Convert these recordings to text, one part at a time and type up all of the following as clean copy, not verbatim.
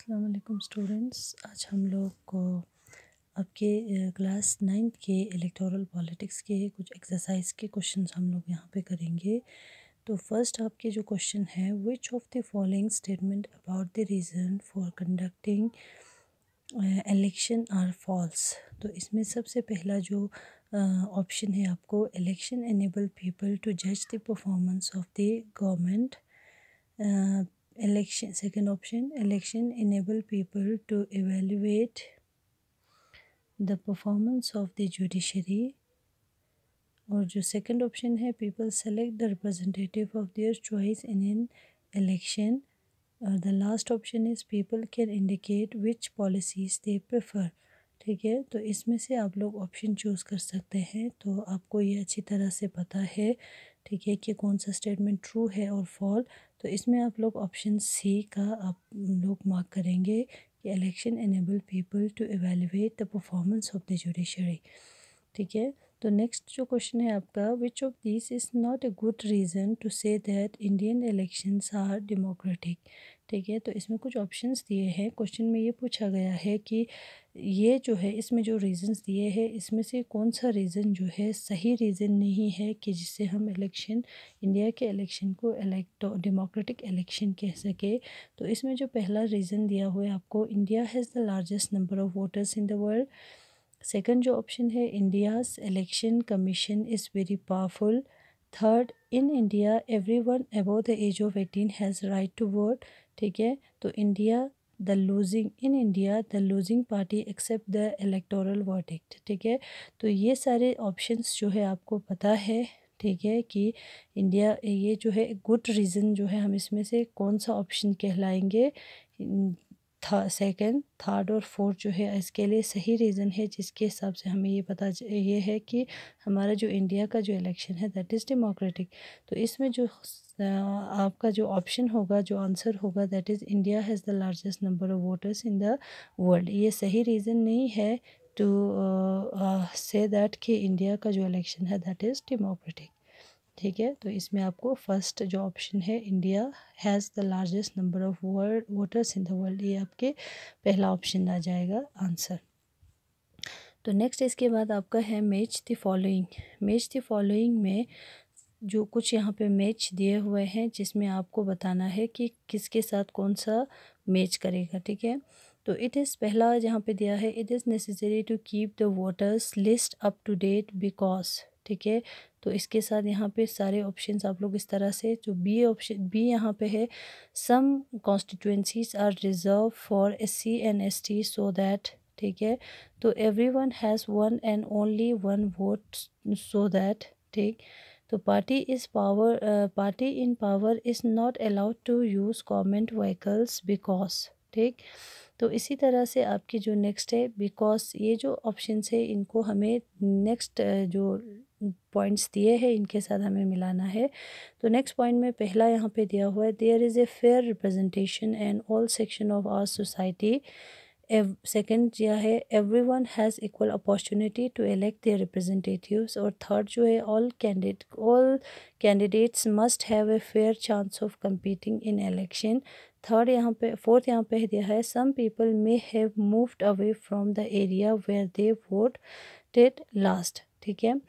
अस्सलाम वालेकुम स्टूडेंट्स। आज हम लोग को आपके क्लास 9th के इलेक्टोरल पॉलिटिक्स के कुछ एक्सरसाइज के क्वेश्चंस हम लोग यहाँ पे करेंगे। तो फर्स्ट आपके जो क्वेश्चन है, which of the following statement about the reason for conducting election are false. तो इसमें सबसे पहला जो ऑप्शन है आपको, इलेक्शन एनेबल पीपल टू जज the performance of the government. Election, second option, election enable people to evaluate the performance of the judiciary। और जो सेकंड ऑप्शन है, people select the representative of their choice in an election। और the last option is people can indicate which policies they prefer। ठीक है, तो इसमें से आप लोग ऑप्शन चूज़ कर सकते हैं। तो आपको ये अच्छी तरह से पता है, ठीक है, कि कौन सा स्टेटमेंट ट्रू है और फॉल। तो इसमें आप लोग ऑप्शन सी का आप लोग मार्क करेंगे कि election enable people to evaluate the performance of the judiciary. ठीक है, तो नेक्स्ट जो क्वेश्चन है आपका, which of this is not a good reason to say that Indian elections are democratic. ठीक है, तो इसमें कुछ ऑप्शंस दिए हैं। क्वेश्चन में ये पूछा गया है कि ये जो है, इसमें जो रीज़न्स दिए हैं, इसमें से कौन सा रीज़न जो है सही रीज़न नहीं है कि जिससे हम इलेक्शन, इंडिया के इलेक्शन को डेमोक्रेटिक इलेक्शन कह सके। तो इसमें जो पहला रीज़न दिया हुआ है आपको, India has the largest number of voters in the world. Second जो ऑप्शन है, India's election commission is very powerful. Third, in India everyone above the age of 18 has right to vote. ठीक है, तो India the losing party accept the electoral verdict. ठीक है, तो ये सारे ऑप्शंस जो है आपको पता है, ठीक है, कि इंडिया, ये जो है गुड रीज़न जो है, हम इसमें से कौन सा ऑप्शन कहलाएंगे, सेकंड, थर्ड और फोर्थ जो है इसके लिए सही रीज़न है, जिसके हिसाब से हमें ये है कि हमारा जो इंडिया का जो इलेक्शन है दैट इज़ डेमोक्रेटिक। तो इसमें जो आपका जो ऑप्शन होगा, जो आंसर होगा, that is India has the largest number of voters in the world. ये सही रीज़न नहीं है टू से दैट कि इंडिया का जो इलेक्शन है दैट इज़ डेमोक्रेटिक। ठीक है, तो इसमें आपको फर्स्ट जो ऑप्शन है, India has the largest number of voters in the world, ये आपके पहला ऑप्शन आ जाएगा आंसर। तो नेक्स्ट इसके बाद आपका है match the following. Match the following में जो कुछ यहाँ पे मैच दिए हुए हैं, जिसमें आपको बताना है कि किसके साथ कौन सा मैच करेगा। ठीक है, तो इट इज़ पहला जहाँ पे दिया है, it is necessary to keep the voters list up to date because. ठीक है, तो इसके साथ यहाँ पे सारे ऑप्शंस आप लोग इस तरह से, जो बी यहाँ पे है, some constituencies are reserve for SC and ST so that. ठीक है, तो everyone has one and only one vote so that. ठीक, तो party in power is not allowed to use government vehicles because. ठीक, तो इसी तरह से आपकी जो नेक्स्ट है, बिकॉज, ये जो ऑप्शंस है इनको हमें नेक्स्ट जो पॉइंट्स दिए हैं इनके साथ हमें मिलाना है। तो नेक्स्ट पॉइंट में पहला यहाँ पे दिया हुआ है, there is a fair representation and all section of our society. Second दिया है, everyone has equal opportunity to elect their representatives. और थर्ड जो है, all candidates must have a fair chance of competing in election. Fourth यहाँ पे दिया है, some people may have moved away from the area where they voted last. ठीक है,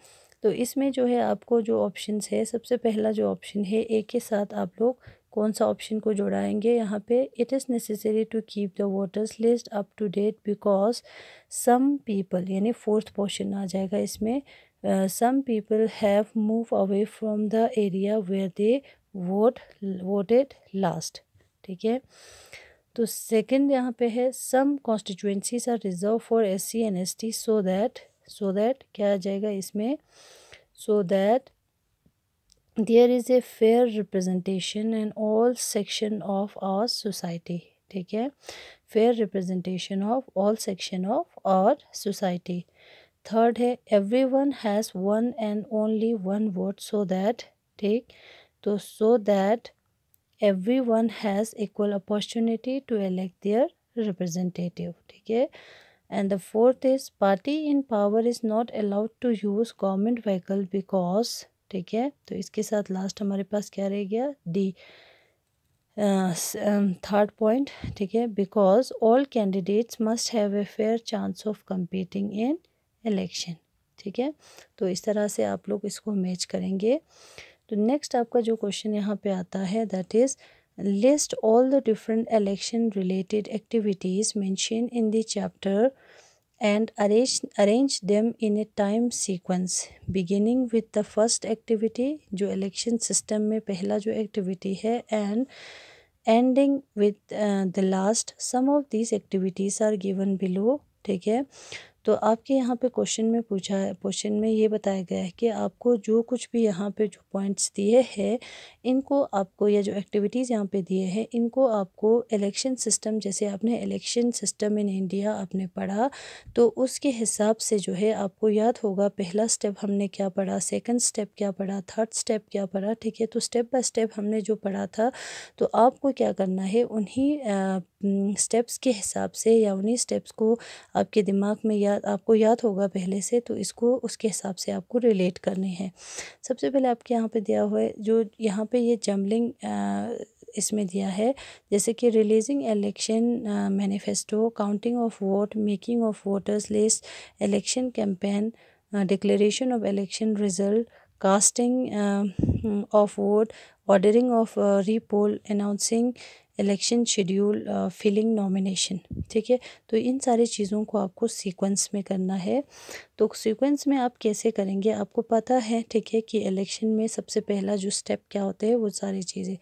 तो इसमें जो है आपको जो ऑप्शंस है, सबसे पहला जो ऑप्शन है, ए के साथ आप लोग कौन सा ऑप्शन को जोड़ाएंगे यहाँ पे, it is necessary to keep the voters list up to date because some people, यानी फोर्थ पोर्शन आ जाएगा इसमें, some people have move away from the area where they voted last. ठीक है, तो सेकंड यहाँ पे है, some constituencies are reserve for SC and ST so that क्या आ जाएगा इसमें, so that there is a fair representation in all section of our society। ठीक है, fair representation of all section of our society। Third है, everyone has one and only one vote so that। ठीक, तो so that everyone has equal opportunity to elect their representative। ठीक है, and the fourth is party in power is not allowed to use government vehicle because। ठीक है, तो इसके साथ last हमारे पास क्या रह गया, डी, थर्ड पॉइंट, ठीक है, because all candidates must have a fair chance of competing in election, ठीक है। तो इस तरह से आप लोग इसको मैच करेंगे। तो नेक्स्ट आपका जो क्वेश्चन यहाँ पे आता है that is list all the different election related activities mention in the chapter and arrange them in a time sequence beginning with the first activity जो election system में पहला जो activity है and ending with the last. Some of these activities are given below, ठीक है। तो आपके यहाँ पे क्वेश्चन में पूछा है, क्वेश्चन में ये बताया गया है कि आपको जो कुछ भी यहाँ पे जो पॉइंट्स दिए हैं इनको आपको, या जो एक्टिविटीज़ यहाँ पे दिए हैं इनको आपको इलेक्शन सिस्टम, जैसे आपने इलेक्शन सिस्टम इन इंडिया आपने पढ़ा तो उसके हिसाब से जो है आपको याद होगा पहला स्टेप हमने क्या पढ़ा, सेकंड स्टेप क्या पढ़ा, थर्ड स्टेप क्या पढ़ा, ठीक है। तो स्टेप बाय स्टेप हमने जो पढ़ा था तो आपको क्या करना है उन्हीं स्टेप्स के हिसाब से या उन्हीं स्टेप्स को आपके दिमाग में आपको याद होगा पहले से, तो इसको उसके हिसाब से आपको रिलेट करने हैं। सबसे पहले आपके यहाँ पे दिया हुआ है जो यहाँ पे ये जम्बलिंग इसमें दिया है, जैसे कि releasing election manifesto, counting of vote, making of voters list, election campaign, declaration of election result, casting of vote, ordering of repoll, announcing election schedule, filling nomination, ठीक है। तो इन सारी चीज़ों को आपको सीक्वेंस में करना है। तो सीक्वेंस में आप कैसे करेंगे आपको पता है, ठीक है, कि इलेक्शन में सबसे पहला जो स्टेप क्या होते हैं वो सारी चीज़ें।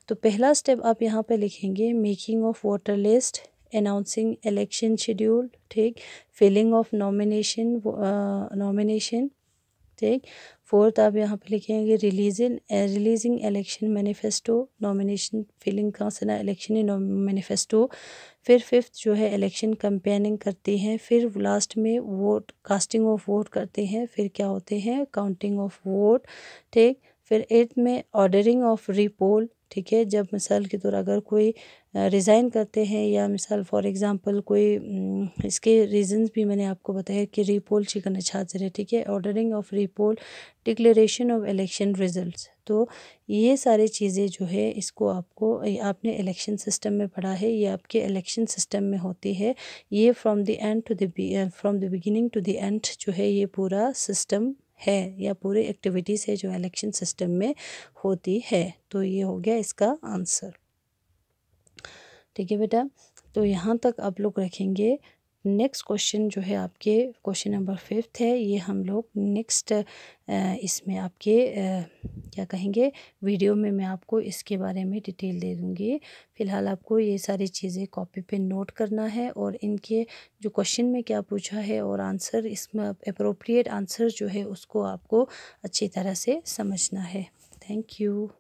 तो पहला स्टेप आप यहाँ पे लिखेंगे making of voter list, announcing election schedule, ठीक, फिलिंग ऑफ नॉमिनेशन, ठीक। फोर्थ आप यहाँ पे लिखेंगे releasing election manifesto, nomination filling का सना इलेक्शन मैनिफेस्टो। फिर फिफ्थ जो है इलेक्शन कैंपेनिंग करती हैं, फिर लास्ट में वोट, कास्टिंग ऑफ वोट करते हैं, फिर क्या होते हैं काउंटिंग ऑफ वोट, ठीक। फिर एट्थ में ऑर्डरिंग ऑफ रीपोल, ठीक है, जब मिसाल के तौर अगर कोई रिज़ाइन करते हैं या मिसाल फॉर एग्ज़ाम्पल कोई इसके रीज़न्स भी मैंने आपको बताया कि रीपोल चिकन छात्र, ठीक है, ordering of repoll, declaration of election results. तो ये सारी चीज़ें जो है इसको आपको आपने इलेक्शन सिस्टम में पढ़ा है, ये आपके इलेक्शन सिस्टम में होती है। ये from the beginning to the end जो है ये पूरा सिस्टम है या पूरी एक्टिविटीज़ है जो इलेक्शन सिस्टम में होती है। तो ये हो गया इसका आंसर, ठीक है बेटा। तो यहाँ तक आप लोग रखेंगे। नेक्स्ट क्वेश्चन जो है आपके क्वेश्चन नंबर 5 है, ये हम लोग नेक्स्ट इसमें आपके क्या कहेंगे वीडियो में मैं आपको इसके बारे में डिटेल दे दूँगी। फ़िलहाल आपको ये सारी चीज़ें कॉपी पे नोट करना है और इनके जो क्वेश्चन में क्या पूछा है और आंसर इसमें अप्रोप्रिएट आंसर जो है उसको आपको अच्छी तरह से समझना है। Thank you.